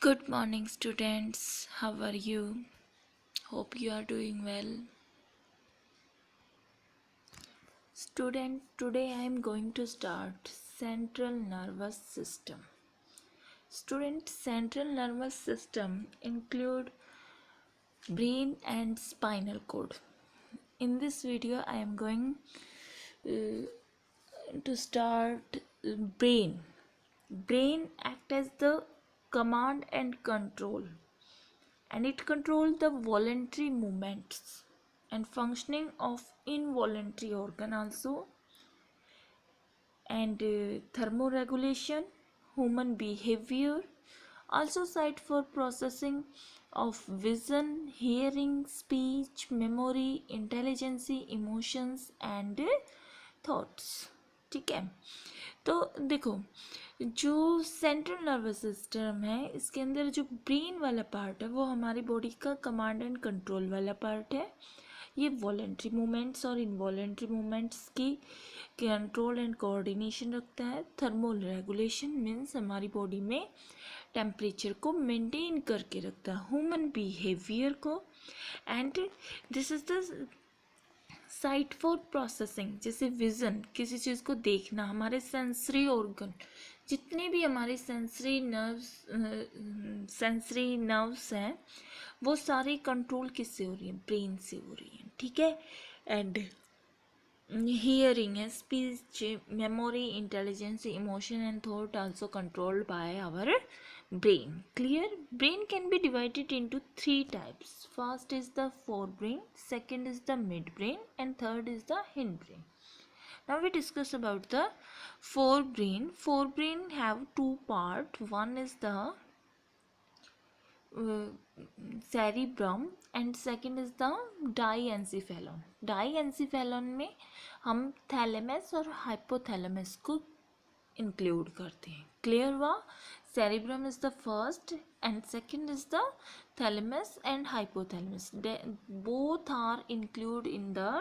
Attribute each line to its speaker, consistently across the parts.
Speaker 1: Good morning, students. How are you? Hope you are doing well. Student, today I am going to start central nervous system. Student, central nervous system include brain and spinal cord. In this video, I am going to start brain. Brain act as the command and control, and it controls the voluntary movements and functioning of involuntary organ also, and thermoregulation, human behavior, also site for processing of vision, hearing, speech, memory, intelligence, emotions and thoughts. ठीक है, तो देखो, जो central nervous system है इसके अंदर जो brain वाला पार्ट है वो हमारी बॉडी का कमांड एंड कंट्रोल वाला पार्ट है. ये वॉलेंट्री मूवमेंट्स और इनवॉलेंट्री मूवमेंट्स की कंट्रोल एंड कोऑर्डिनेशन रखता है. थर्मल रेगुलेशन मीन्स हमारी बॉडी में टेम्परेचर को मेंटेन करके रखता है, ह्यूमन बिहेवियर को. And this is the site for processing, जैसे विज़न, किसी चीज़ को देखना. हमारे सेंसरी ऑर्गन, जितने भी हमारे सेंसरी नर्व्स हैं वो सारे कंट्रोल किससे हो रही हैं? ब्रेन से हो रही हैं. ठीक है. एंड hearing है, speech, memory, intelligence, emotion and thought also controlled by our brain. Clear? Brain can be divided into three types. First is the forebrain, second is the midbrain and third is the hindbrain. Now we discuss about the forebrain. Forebrain have two parts. One is the cerebrum and second is the diencephalon. Diencephalon में हम thalamus और hypothalamus को include करते हैं. Clear हुआ? cerebrum is the first and second is the thalamus and hypothalamus. Both are included in the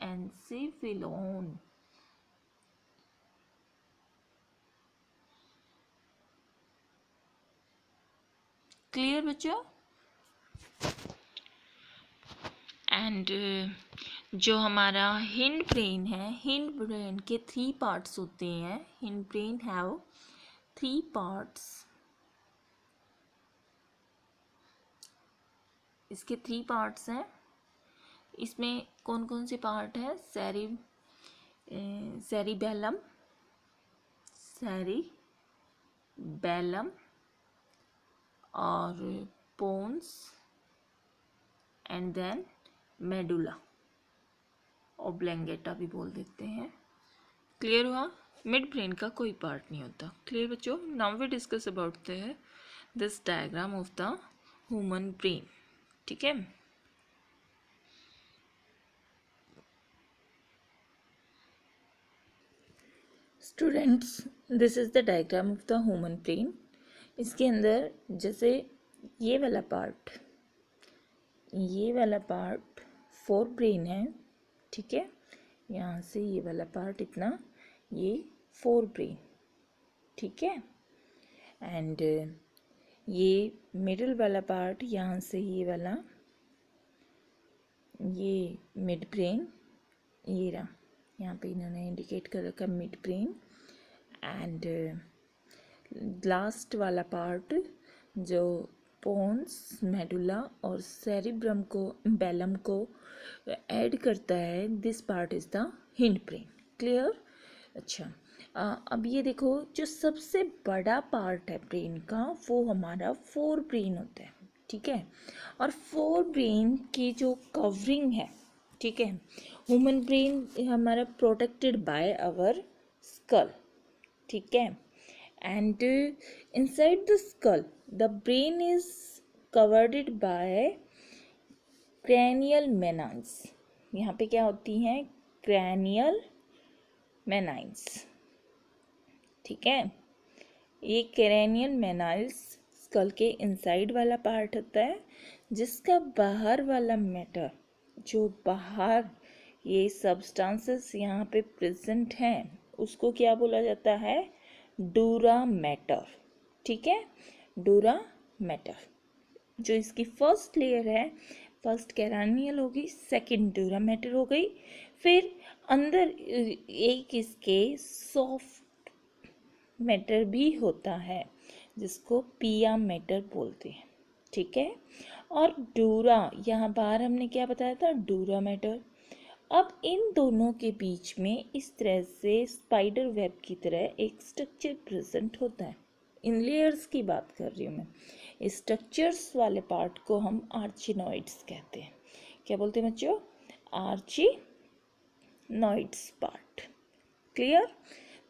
Speaker 1: diencephalon. Clear बच्चों? And जो हमारा हिंड ब्रेन है, हिंड ब्रेन के 3 पार्ट्स होते हैं. Hind brain have 3 parts. इसके 3 पार्ट्स हैं. इसमें कौन कौन से पार्ट है? सेरिबेलम, और पोन्स एंड देन मेडुला, ओब्लेंगेटा भी बोल देते हैं. क्लियर हुआ? मिड ब्रेन का कोई पार्ट नहीं होता. क्लियर बच्चों? Now we discuss about this diagram of the human brain. ठीक है. Students, this is the diagram of the human brain. इसके अंदर जैसे ये वाला पार्ट फोर ब्रेन है. ठीक है. यहाँ से ये वाला पार्ट इतना, ये फोर ब्रेन. ठीक है. एंड ये मिडिल वाला पार्ट, यहाँ से ये वाला, ये मिड ब्रेन. ये रहा, यहाँ पे इन्होंने इंडिकेट कर रखा मिड ब्रेन. एंड लास्ट वाला पार्ट जो पोन्स, मेडुला और सेरिब्रम को, बेलम को ऐड करता है, this part is the hind brain. Clear? अच्छा, अब ये देखो, जो सबसे बड़ा पार्ट है ब्रेन का वो हमारा फोर ब्रेन होता है. ठीक है. और फोर ब्रेन की जो कवरिंग है, ठीक है, ह्यूमन ब्रेन हमारा प्रोटेक्टेड बाय आवर स्कल. ठीक है. And inside the skull, the brain is covered by cranial meninges. यहाँ पे क्या होती हैं? cranial meninges. ठीक है. ये cranial meninges स्कल के इनसाइड वाला पार्ट होता है, जिसका बाहर वाला मैटर, जो बाहर ये सब्सटेंसेस यहाँ पे प्रेजेंट हैं, उसको क्या बोला जाता है? डूरा मैटर. ठीक है. डूरा मैटर। जो इसकी फर्स्ट लेयर है, फर्स्ट कैरानियल होगी, सेकंड डूरा मैटर हो गई, फिर अंदर एक इसके सॉफ्ट मैटर भी होता है जिसको पिया मैटर बोलते हैं, ठीक है। और डूरा, यहाँ बाहर हमने क्या बताया था, डूरा मैटर। अब इन दोनों के बीच में इस तरह से स्पाइडर वेब की तरह एक स्ट्रक्चर प्रेजेंट होता है। इन लेयर्स की बात कर रही हूँ मैं। इस स्ट्रक्चर्स वाले पार्ट को हम आर्चिनॉइड्स कहते हैं। क्या बोलते हैं बच्चों, आर्चिनॉइड्स पार्ट। क्लियर।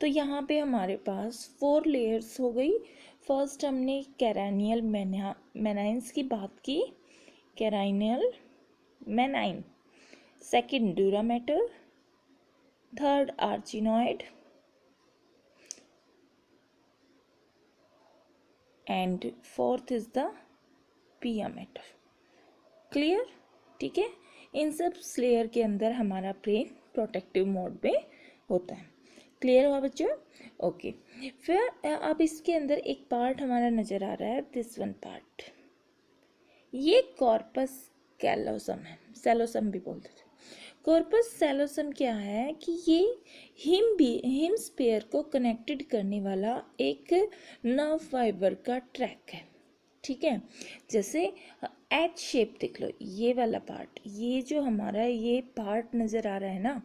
Speaker 1: तो यहाँ पे हमारे पास 4 लेयर्स हो गई। फर्स्ट हमने कैरानियल मेनाइन्स की बात की, cranial meninges, second dura mater, third arachnoid and fourth is the pia mater. Clear, ठीक है। इन सब लेयर के अंदर हमारा ब्रेन प्रोटेक्टिव मोड में होता है। क्लियर हुआ बच्चों, ओके। फिर अब इसके अंदर एक पार्ट हमारा नजर आ रहा है, दिस वन पार्ट, ये कॉर्पस कैलोसम है, सेलोसम भी बोलते थे। कॉर्पस सेलोसम क्या है कि ये हिमस्फीयर को कनेक्टेड करने वाला एक नर्व फाइबर का ट्रैक है, ठीक है। जैसे एच शेप देख लो, ये वाला पार्ट, ये जो हमारा ये पार्ट नज़र आ रहा है ना,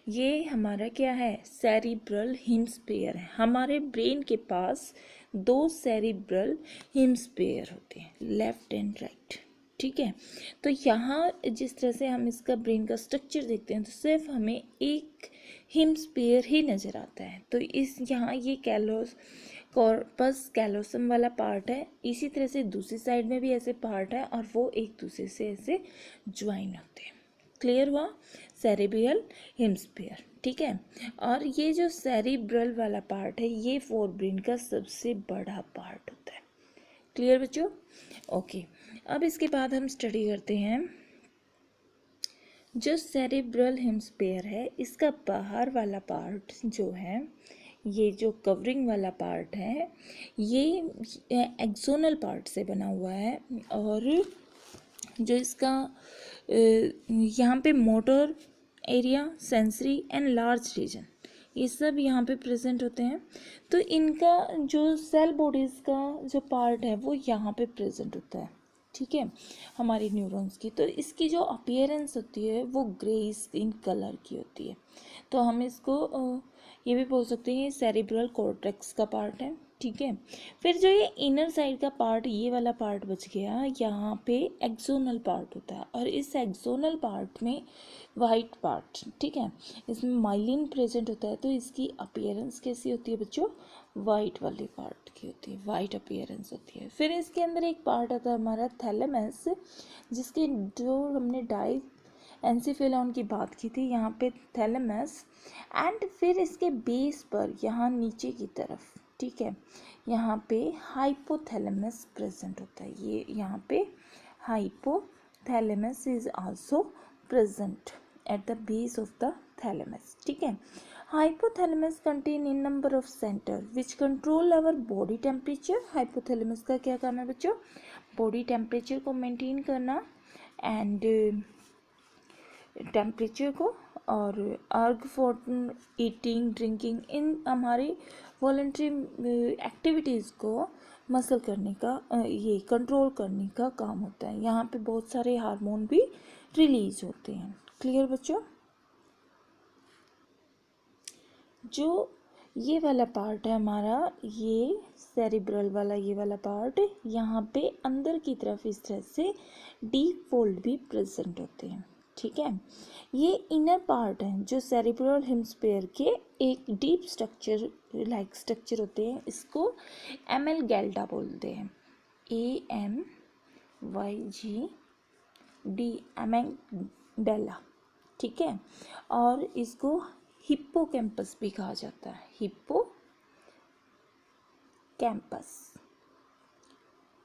Speaker 1: ये हमारा क्या है, सेरिब्रल हिमस्फीयर है। हमारे ब्रेन के पास 2 सेरिब्रल हिमस्फीयर होते हैं, लेफ्ट एंड राइट, ठीक है। तो यहाँ जिस तरह से हम इसका ब्रेन का स्ट्रक्चर देखते हैं तो सिर्फ हमें एक हिमस्फीयर ही नज़र आता है। तो इस यहाँ ये कॉर्पस कैलोसम वाला पार्ट है। इसी तरह से दूसरी साइड में भी ऐसे पार्ट है और वो एक दूसरे से ऐसे ज्वाइन होते हैं। क्लियर हुआ, सेरिब्रल हिमस्फीयर, ठीक है। और ये जो सेरिब्रल वाला पार्ट है ये फोर ब्रेन का सबसे बड़ा पार्ट होता है। क्लियर बच्चों, ओके। अब इसके बाद हम स्टडी करते हैं जो सेरिब्रल हिमस्फीयर है, इसका बाहर वाला पार्ट जो है, ये जो कवरिंग वाला पार्ट है, ये एक्सोनल पार्ट से बना हुआ है। और जो इसका यहाँ पे motor area, sensory and large region, ये सब यहाँ पे प्रेजेंट होते हैं। तो इनका जो सेल बॉडीज़ का जो पार्ट है वो यहाँ पे प्रेजेंट होता है, ठीक है, हमारी न्यूरॉन्स की। तो इसकी जो अपीयरेंस होती है वो ग्रेइश इन कलर की होती है। तो हम इसको ये भी बोल सकते हैं ये सेरिब्रल कॉर्टेक्स का पार्ट है, ठीक है। फिर जो ये इनर साइड का पार्ट, ये वाला पार्ट बच गया, यहाँ पे एक्सोनल पार्ट होता है। और इस एक्सोनल पार्ट में वाइट पार्ट, ठीक है, इसमें माइलिन प्रेजेंट होता है। तो इसकी अपीयरेंस कैसी होती है बच्चों, वाइट वाली पार्ट की होती है, वाइट अपीयरेंस होती है। फिर इसके अंदर एक पार्ट आता है हमारा थैलेमस, जिसके जो हमने डाई एंसीफेलॉन की बात की थी, यहाँ पे थैलेमस। एंड फिर इसके बेस पर यहाँ नीचे की तरफ, ठीक है, यहाँ पे हाइपोथैलेमस प्रेजेंट होता है। ये यहाँ पे hypothalamus is also present at the base of the thalamus, ठीक है। Hypothalamus contain in number of centre which control our body temperature. Hypothalamus का क्या काम है बच्चों, बॉडी टेम्परेचर को मेंटेन करना एंड टेम्परेचर को, और अर्ग फॉर ईटिंग, ड्रिंकिंग, इन हमारी वॉलेंट्री एक्टिविटीज़ को मसल करने का, ये कंट्रोल करने का काम होता है। यहाँ पे बहुत सारे हार्मोन भी रिलीज होते हैं। क्लियर बच्चों, जो ये वाला पार्ट है हमारा, ये सेरिब्रल वाला ये वाला पार्ट, यहाँ पे अंदर की तरफ इस तरह से डीप फोल्ड भी प्रेजेंट होते हैं, ठीक है। ये इनर पार्ट है जो सेरिब्रल हेमिस्फीयर के एक डीप स्ट्रक्चर लाइक स्ट्रक्चर होते हैं। इसको एमेलगेल्डा बोलते हैं, AMYGD, एमेगडेला, ठीक है। और इसको हिप्पोकैम्पस भी कहा जाता है, हिप्पोकैम्पस,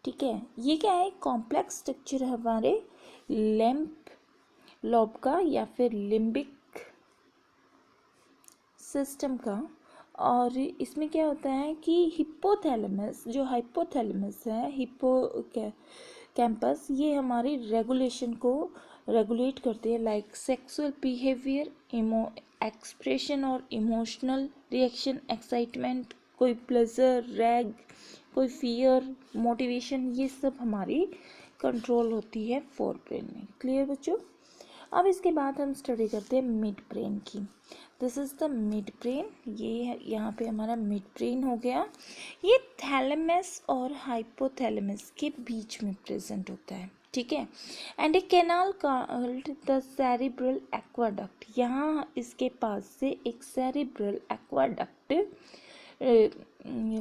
Speaker 1: ठीक है। ये क्या है, कॉम्प्लेक्स स्ट्रक्चर है हमारे लैम्प लोब का या फिर लिम्बिक सिस्टम का। और इसमें क्या होता है कि हिप्पोथैलेमस, जो हाइपोथैलेमस है, कैंपस, ये हमारी रेगुलेशन को रेगुलेट करती है, लाइक सेक्सुअल बिहेवियर, एक्सप्रेशन और इमोशनल रिएक्शन, एक्साइटमेंट, कोई प्लेजर, रैग, कोई फियर, मोटिवेशन, ये सब हमारी कंट्रोल होती है फोर ब्रेन में। क्लियर बच्चों? अब इसके बाद हम स्टडी करते हैं मिड ब्रेन की। This is the mid brain, ये यहाँ पे हमारा मिड ब्रेन हो गया। ये थैलेमस और हाइपोथैलेमस के बीच में प्रेजेंट होता है, ठीक है। And A canal called the cerebral aqueduct, यहाँ इसके पास से एक सेरिब्रल एक्वाडक्ट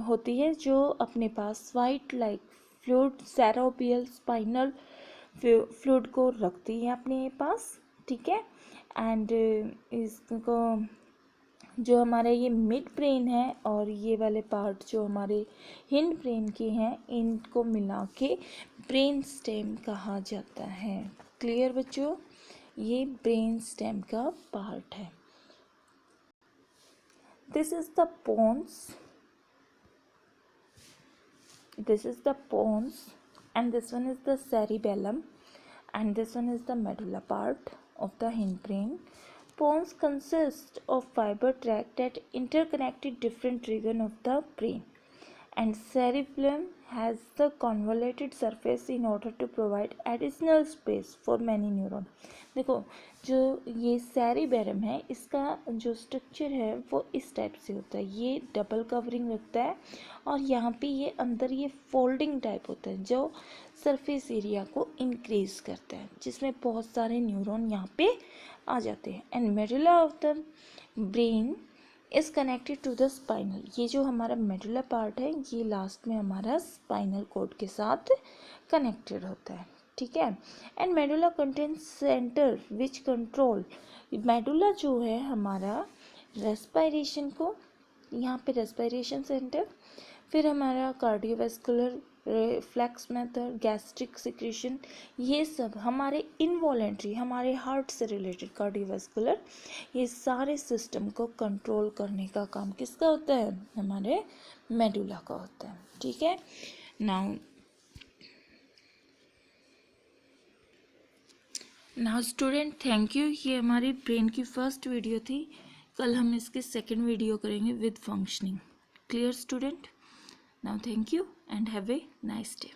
Speaker 1: होती है जो अपने पास white like fluid, cerebrospinal fluid को रखती है अपने पास, ठीक है। एंड इसको जो हमारा ये मिड ब्रेन है और ये वाले पार्ट जो हमारे हिंड ब्रेन के हैं, इनको मिला के ब्रेन स्टेम कहा जाता है। क्लियर बच्चों? ये ब्रेन स्टेम का पार्ट है। This is the pons, this is the pons, and this one is the cerebellum, and this one is the medulla part of the hindbrain. Pons consist of fiber tract that interconnected different region of the brain, and cerebellum has the convoluted surface in order to provide additional space for many neuron. देखो, जो ये cerebrum है, इसका जो structure है वो इस type से होता है, ये डबल कवरिंग रखता है और यहाँ पे ये अंदर ये फोल्डिंग टाइप होता है जो सरफेस एरिया को इंक्रीज करता है, जिसमें बहुत सारे न्यूरॉन यहाँ पे आ जाते हैं। And medulla of the brain is connected to the spinal, ये जो हमारा मेडुला पार्ट है ये लास्ट में हमारा स्पाइनल कोड के साथ कनेक्टेड होता है, ठीक है। And medulla contains centre which control, medulla जो है हमारा रेस्पिरेशन को, यहाँ पे रेस्पिरेशन सेंटर, फिर हमारा cardiovascular, reflex method, gastric secretion, ये सब हमारे इनवॉलेंट्री, हमारे हार्ट से रिलेटेड कार्डियोवैस्कुलर, ये सारे सिस्टम को कंट्रोल करने का काम किसका होता है? हमारे मेडुला का होता है, ठीक है। Now student, thank you. ये हमारी ब्रेन की फर्स्ट वीडियो थी, कल हम इसकी सेकंड वीडियो करेंगे with functioning. Clear student? Now thank you and have a nice day.